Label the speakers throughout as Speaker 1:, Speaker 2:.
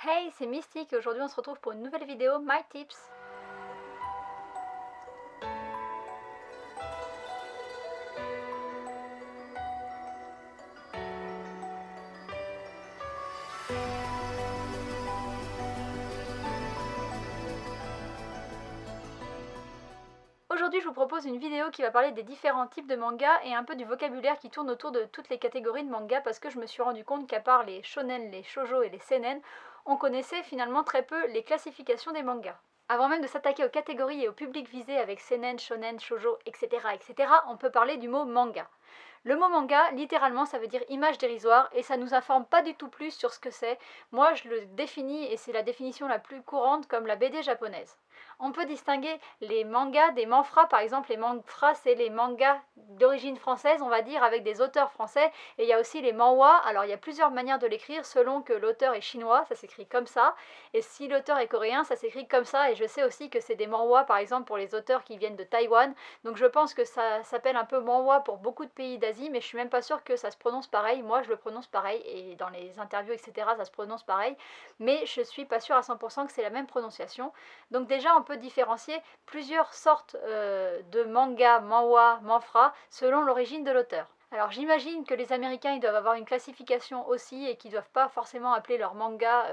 Speaker 1: Hey, c'est Mystique et aujourd'hui on se retrouve pour une nouvelle vidéo My Tips. Aujourd'hui je vous propose une vidéo qui va parler des différents types de mangas et un peu du vocabulaire qui tourne autour de toutes les catégories de mangas parce que je me suis rendu compte qu'à part les shonen, les shoujo et les seinen, on connaissait finalement très peu les classifications des mangas. Avant même de s'attaquer aux catégories et au public visé avec seinen, shonen, shoujo, etc., on peut parler du mot manga. Le mot manga, littéralement, ça veut dire image dérisoire et ça nous informe pas du tout plus sur ce que c'est. Moi, je le définis, et c'est la définition la plus courante, comme la BD japonaise. On peut distinguer les mangas des manfras, par exemple les manfras c'est les mangas d'origine française, on va dire, avec des auteurs français, et il y a aussi les manhwa. Alors il y a plusieurs manières de l'écrire selon que l'auteur est chinois, ça s'écrit comme ça, et si l'auteur est coréen, ça s'écrit comme ça, et je sais aussi que c'est des manhwa par exemple pour les auteurs qui viennent de Taïwan, donc je pense que ça s'appelle un peu manhwa pour beaucoup de pays d'Asie, mais je suis même pas sûre que ça se prononce pareil. Moi je le prononce pareil, et dans les interviews etc ça se prononce pareil, mais je suis pas sûre à 100% que c'est la même prononciation. Donc déjà on peut différencier plusieurs sortes de manga, manhwa, manfra selon l'origine de l'auteur. Alors j'imagine que les Américains ils doivent avoir une classification aussi et qu'ils ne doivent pas forcément appeler leur manga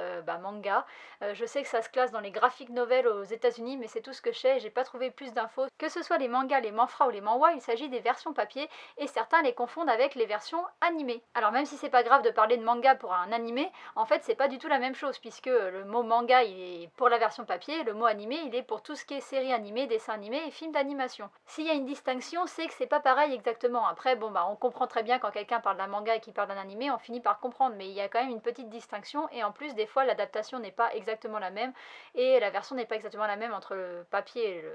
Speaker 1: manga. Je sais que ça se classe dans les graphic novels aux États-Unis, mais c'est tout ce que je sais et j'ai pas trouvé plus d'infos. Que ce soit les mangas, les manfras ou les manhwa, il s'agit des versions papier et certains les confondent avec les versions animées. Alors même si c'est pas grave de parler de manga pour un animé, en fait c'est pas du tout la même chose puisque le mot manga il est pour la version papier, le mot animé il est pour tout ce qui est série animée, dessin animé et film d'animation. S'il y a une distinction, c'est que c'est pas pareil exactement. Après bon on comprend très bien quand quelqu'un parle d'un manga et qu'il parle d'un animé, on finit par comprendre, mais il y a quand même une petite distinction et en plus des fois l'adaptation n'est pas exactement la même et la version n'est pas exactement la même entre le papier et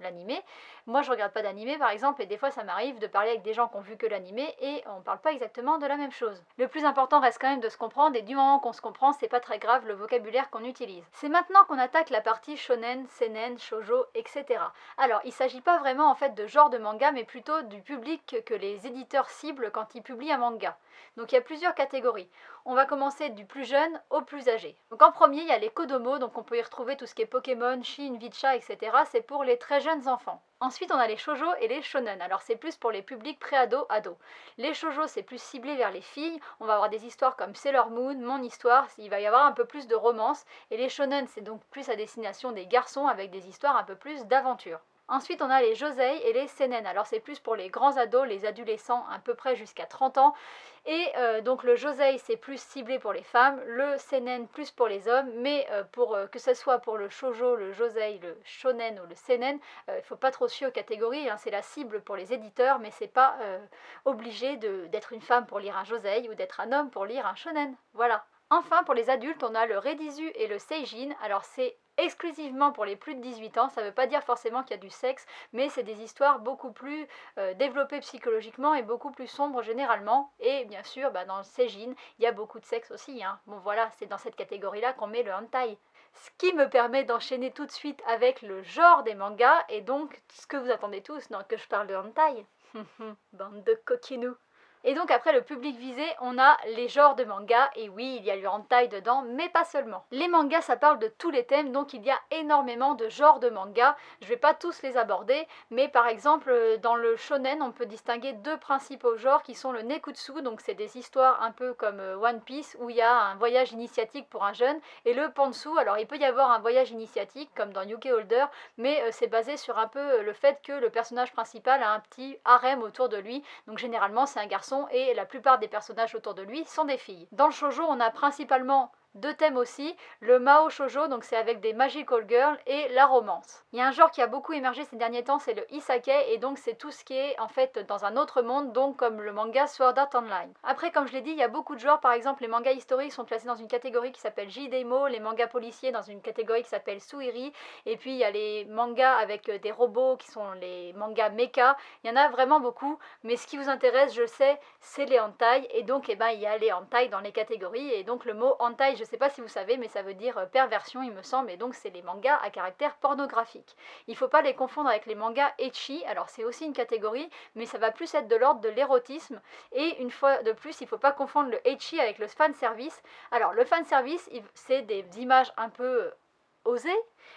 Speaker 1: l'animé. Moi je regarde pas d'animé par exemple et des fois ça m'arrive de parler avec des gens qui ont vu que l'animé et on parle pas exactement de la même chose. Le plus important reste quand même de se comprendre et du moment qu'on se comprend c'est pas très grave le vocabulaire qu'on utilise. C'est maintenant qu'on attaque la partie shonen, seinen, shoujo, etc. Alors il s'agit pas vraiment en fait de genre de manga mais plutôt du public que les éditeurs ciblent quand ils publient un manga. Donc il y a plusieurs catégories. On va commencer du plus jeune au plus âgé. Donc en premier il y a les kodomo, donc on peut y retrouver tout ce qui est Pokémon, Shin, Vicha, etc. C'est pour les très jeunes enfants. Ensuite on a les shoujo et les shonen, alors c'est plus pour les publics pré-ado, Les shoujo c'est plus ciblé vers les filles, on va avoir des histoires comme Sailor Moon, Mon Histoire, il va y avoir un peu plus de romance, et les shonen c'est donc plus à destination des garçons avec des histoires un peu plus d'aventure. Ensuite, on a les josei et les seinen. Alors, c'est plus pour les grands ados, les adolescents à peu près jusqu'à 30 ans. Et donc, le josei, c'est plus ciblé pour les femmes. Le seinen, plus pour les hommes. Mais que ce soit pour le shoujo, le josei, le shonen ou le seinen, il ne faut pas trop se fier aux catégories. C'est la cible pour les éditeurs, mais c'est pas obligé d'être une femme pour lire un josei ou d'être un homme pour lire un shonen. Voilà. Enfin, pour les adultes, on a le Reidizu et le Seijin. Alors, c'est exclusivement pour les plus de 18 ans, ça ne veut pas dire forcément qu'il y a du sexe, mais c'est des histoires beaucoup plus développées psychologiquement et beaucoup plus sombres généralement. Et bien sûr, dans le Seijin, il y a beaucoup de sexe aussi. Bon voilà, c'est dans cette catégorie-là qu'on met le hentai. Ce qui me permet d'enchaîner tout de suite avec le genre des mangas, et donc ce que vous attendez tous, que je parle de hentai. Bande de coquinous. Et donc après le public visé, on a les genres de mangas, et oui, il y a le hentai dedans, mais pas seulement. Les mangas, ça parle de tous les thèmes, donc il y a énormément de genres de mangas. Je vais pas tous les aborder, mais par exemple, dans le shonen, on peut distinguer deux principaux genres qui sont le nekutsu, donc c'est des histoires un peu comme One Piece, où il y a un voyage initiatique pour un jeune, et le pantsu, alors il peut y avoir un voyage initiatique, comme dans Yuki Holder, mais c'est basé sur un peu le fait que le personnage principal a un petit harem autour de lui, donc généralement c'est un garçon et la plupart des personnages autour de lui sont des filles. Dans le shoujo, on a principalement deux thèmes aussi, le Mao Shoujo, donc c'est avec des magical girls, et la romance. Il y a un genre qui a beaucoup émergé ces derniers temps, c'est le isekai, et donc c'est tout ce qui est en fait dans un autre monde, donc comme le manga Sword Art Online. Après, comme je l'ai dit, il y a beaucoup de genres, par exemple les mangas historiques sont classés dans une catégorie qui s'appelle J-Demo, les mangas policiers dans une catégorie qui s'appelle Suiri, et puis il y a les mangas avec des robots qui sont les mangas mecha. Il y en a vraiment beaucoup, mais ce qui vous intéresse, je le sais, c'est les hentai, et donc il y a les hentai dans les catégories, et donc le mot hentai je sais pas si vous savez, mais ça veut dire perversion il me semble, et donc c'est les mangas à caractère pornographique. Il faut pas les confondre avec les mangas ecchi, alors c'est aussi une catégorie, mais ça va plus être de l'ordre de l'érotisme, et une fois de plus, il faut pas confondre le ecchi avec le fanservice. Alors le fanservice, c'est des images un peu osées,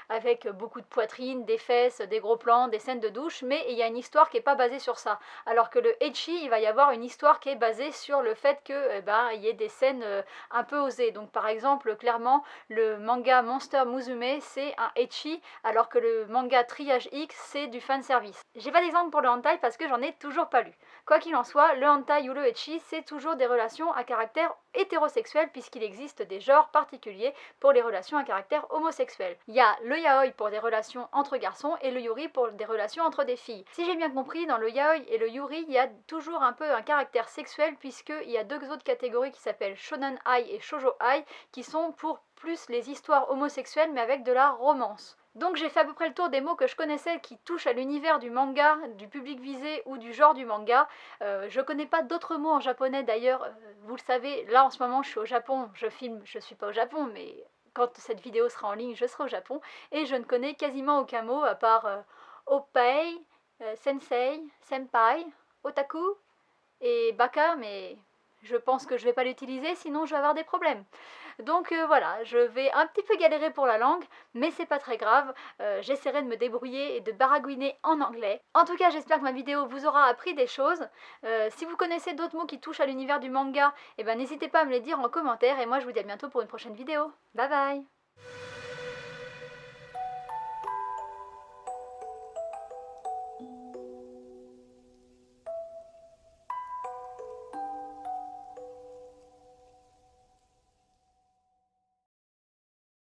Speaker 1: avec beaucoup de poitrine, des fesses, des gros plans, des scènes de douche, mais il y a une histoire qui n'est pas basée sur ça. Alors que le ecchi, il va y avoir une histoire qui est basée sur le fait que il y ait des scènes un peu osées. Donc par exemple, clairement, le manga Monster Musume, c'est un ecchi, alors que le manga Triage X, c'est du fanservice. J'ai pas d'exemple pour le hentai parce que j'en ai toujours pas lu. Quoi qu'il en soit, le hentai ou le ecchi, c'est toujours des relations à caractère hétérosexuel puisqu'il existe des genres particuliers pour les relations à caractère homosexuel. Il y a le yaoi pour des relations entre garçons et le yuri pour des relations entre des filles. Si j'ai bien compris, dans le yaoi et le yuri, il y a toujours un peu un caractère sexuel puisqu'il y a deux autres catégories qui s'appellent shonen ai et shoujo ai qui sont pour plus les histoires homosexuelles mais avec de la romance. Donc j'ai fait à peu près le tour des mots que je connaissais qui touchent à l'univers du manga, du public visé ou du genre du manga. Je connais pas d'autres mots en japonais d'ailleurs, vous le savez, là en ce moment je suis au Japon, je filme, je suis pas au Japon mais quand cette vidéo sera en ligne je serai au Japon et je ne connais quasiment aucun mot à part opei, sensei, senpai, otaku et baka, mais je pense que je vais pas l'utiliser sinon je vais avoir des problèmes. Donc voilà, je vais un petit peu galérer pour la langue, mais c'est pas très grave, j'essaierai de me débrouiller et de baragouiner en anglais. En tout cas, j'espère que ma vidéo vous aura appris des choses. Si vous connaissez d'autres mots qui touchent à l'univers du manga, eh ben, n'hésitez pas à me les dire en commentaire, et moi je vous dis à bientôt pour une prochaine vidéo. Bye bye!